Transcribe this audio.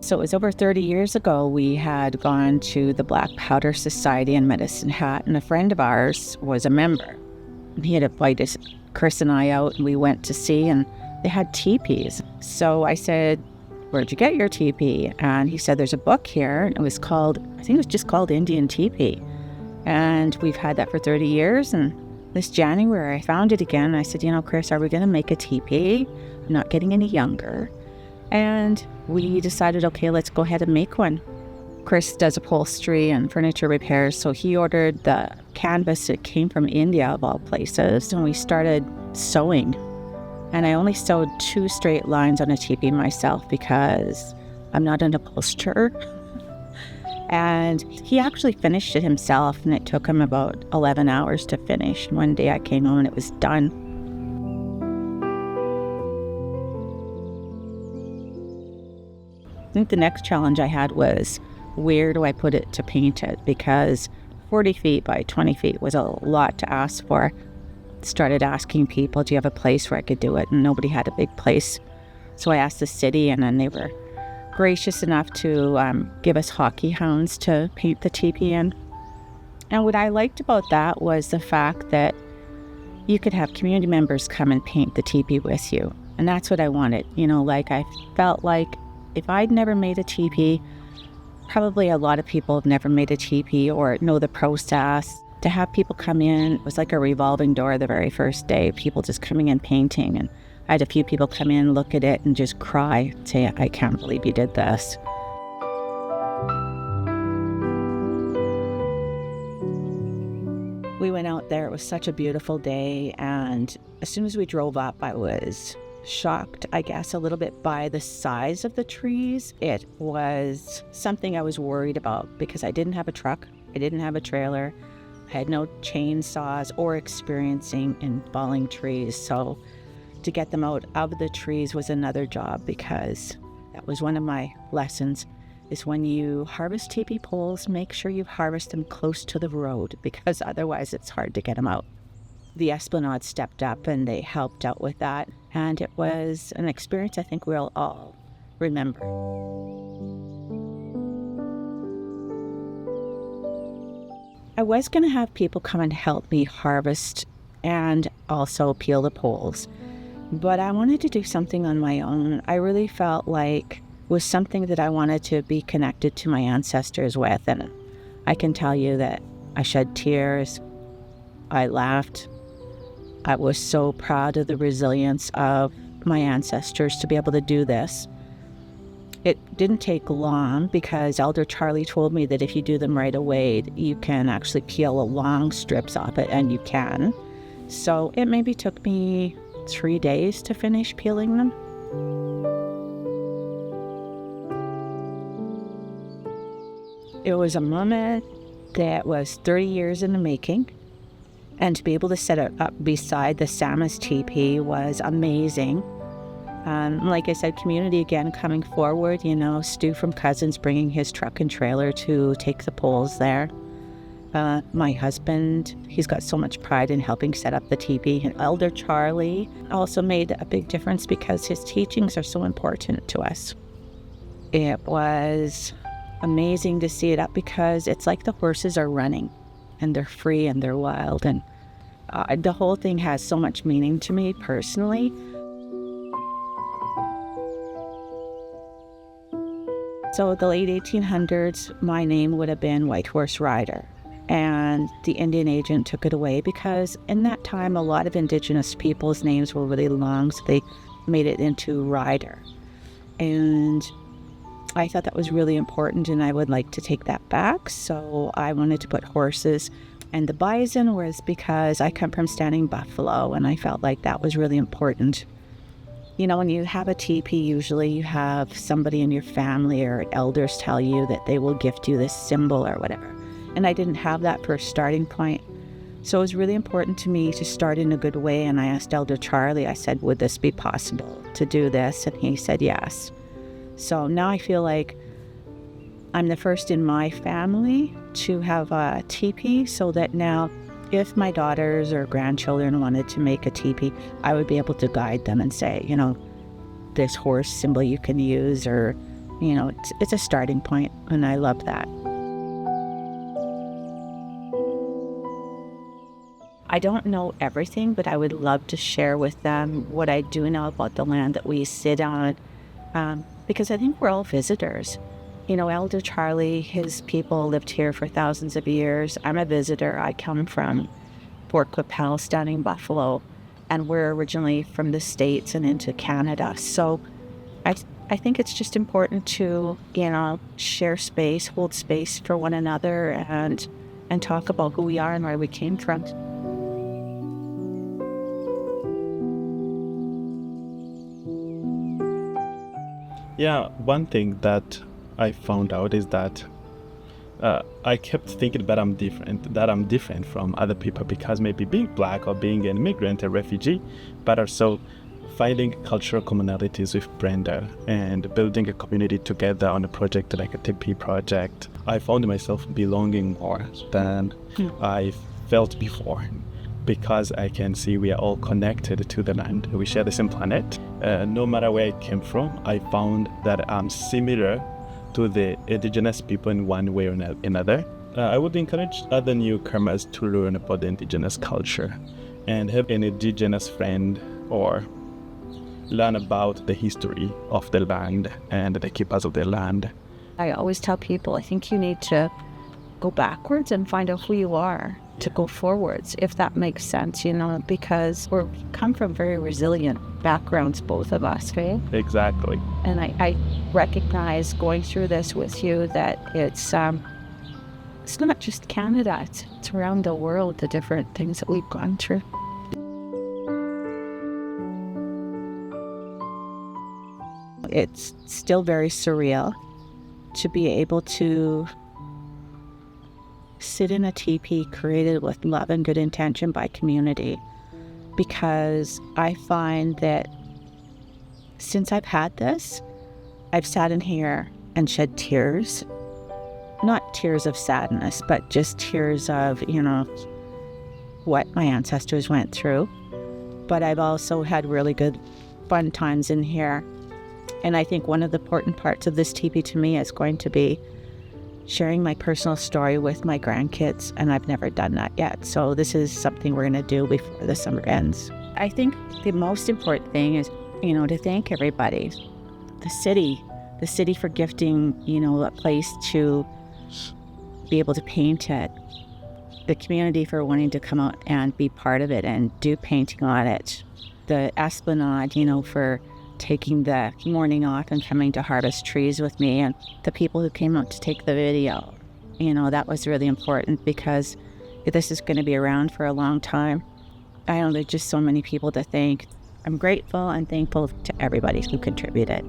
So it was over 30 years ago. We had gone to the Black Powder Society in Medicine Hat, and a friend of ours was a member. And he had invited Chris and I out, and we went to see, and they had teepees. So I said, "Where'd you get your teepee?" And he said, "There's a book here." And it was called, I think it was just called Indian Teepee. And we've had that for 30 years. And this January, I found it again. I said, "Chris, are we going to make a teepee? I'm not getting any younger." And we decided, okay, let's go ahead and make one. Chris does upholstery and furniture repairs, so he ordered the canvas. It came from India, of all places, and we started sewing. And I only sewed 2 straight lines on a teepee myself because I'm not an upholsterer. And he actually finished it himself, and it took him about 11 hours to finish. One day I came home and it was done. I think the next challenge I had was, where do I put it to paint it? Because 40 feet by 20 feet was a lot to ask for. Started asking people, do you have a place where I could do it? And nobody had a big place. So I asked the city, and then they were gracious enough to give us hockey hounds to paint the teepee in. And what I liked about that was the fact that you could have community members come and paint the teepee with you. And that's what I wanted. I felt like if I'd never made a teepee, probably a lot of people have never made a teepee or know the process. To have people come in, it was like a revolving door the very first day, people just coming in painting. And I had a few people come in, look at it, and just cry, say, "I can't believe you did this." We went out there, it was such a beautiful day, and as soon as we drove up, I was shocked, I guess, a little bit by the size of the trees. It was something I was worried about because I didn't have a truck, I didn't have a trailer, I had no chainsaws or experiencing in falling trees. So to get them out of the trees was another job, because that was one of my lessons, is when you harvest teepee poles, make sure you harvest them close to the road, because otherwise it's hard to get them out. The Esplanade stepped up and they helped out with that. And it was an experience I think we'll all remember. I was going to have people come and help me harvest and also peel the poles, but I wanted to do something on my own. I really felt like it was something that I wanted to be connected to my ancestors with. And I can tell you that I shed tears, I laughed. I was so proud of the resilience of my ancestors to be able to do this. It didn't take long, because Elder Charlie told me that if you do them right away, you can actually peel long strips off it, and you can. So it maybe took me 3 days to finish peeling them. It was a moment that was 30 years in the making. And to be able to set it up beside the Samas teepee was amazing. Like I said, community again coming forward, Stu from Cousins bringing his truck and trailer to take the poles there. My husband, he's got so much pride in helping set up the teepee. And Elder Charlie also made a big difference because his teachings are so important to us. It was amazing to see it up, because it's like the horses are running. And they're free and they're wild, and the whole thing has so much meaning to me personally. So the late 1800s, my name would have been White Horse Rider, and the Indian agent took it away because in that time a lot of Indigenous people's names were really long, so they made it into Rider. And I thought that was really important, and I would like to take that back. So I wanted to put horses, and the bison was because I come from Standing Buffalo, and I felt like that was really important. When you have a teepee, usually you have somebody in your family or elders tell you that they will gift you this symbol or whatever. And I didn't have that for a starting point. So it was really important to me to start in a good way. And I asked Elder Charlie, I said, would this be possible to do this? And he said yes. So now I feel like I'm the first in my family to have a teepee, so that now if my daughters or grandchildren wanted to make a teepee, I would be able to guide them and say, this horse symbol you can use, or it's a starting point, and I love that. I don't know everything, but I would love to share with them what I do know about the land that we sit on, because I think we're all visitors. Elder Charlie, his people lived here for thousands of years. I'm a visitor. I come from Fort Qu'Appelle, Stunning Buffalo, and we're originally from the States and into Canada. So I think it's just important to, share space, hold space for one another, and talk about who we are and where we came from. Yeah, one thing that I found out is that I kept thinking that I'm different from other people because maybe being Black or being an immigrant, a refugee, but also finding cultural commonalities with Brenda and building a community together on a project like a Tepee project. I found myself belonging more than I felt before, because I can see we are all connected to the land. We share the same planet. No matter where I came from, I found that I'm similar to the indigenous people in one way or another. I would encourage other newcomers to learn about the indigenous culture and have an indigenous friend, or learn about the history of the land and the keepers of the land. I always tell people, I think you need to go backwards and find out who you are to go forwards, if that makes sense, because we come from very resilient backgrounds, both of us, right? Exactly. And I recognize going through this with you that it's not just Canada, it's around the world, the different things that we've gone through. It's still very surreal to be able to sit in a teepee created with love and good intention by community, because I find that since I've had this, I've sat in here and shed tears, not tears of sadness, but just tears of, what my ancestors went through. But I've also had really good fun times in here. And I think one of the important parts of this teepee to me is going to be sharing my personal story with my grandkids, and I've never done that yet. So this is something we're going to do before the summer ends. I think the most important thing is, to thank everybody. The city for gifting, a place to be able to paint it. The community for wanting to come out and be part of it and do painting on it. The Esplanade, for taking the morning off and coming to harvest trees with me, and the people who came out to take the video. That was really important, because this is going to be around for a long time. I know there's just so many people to thank. I'm grateful and thankful to everybody who contributed.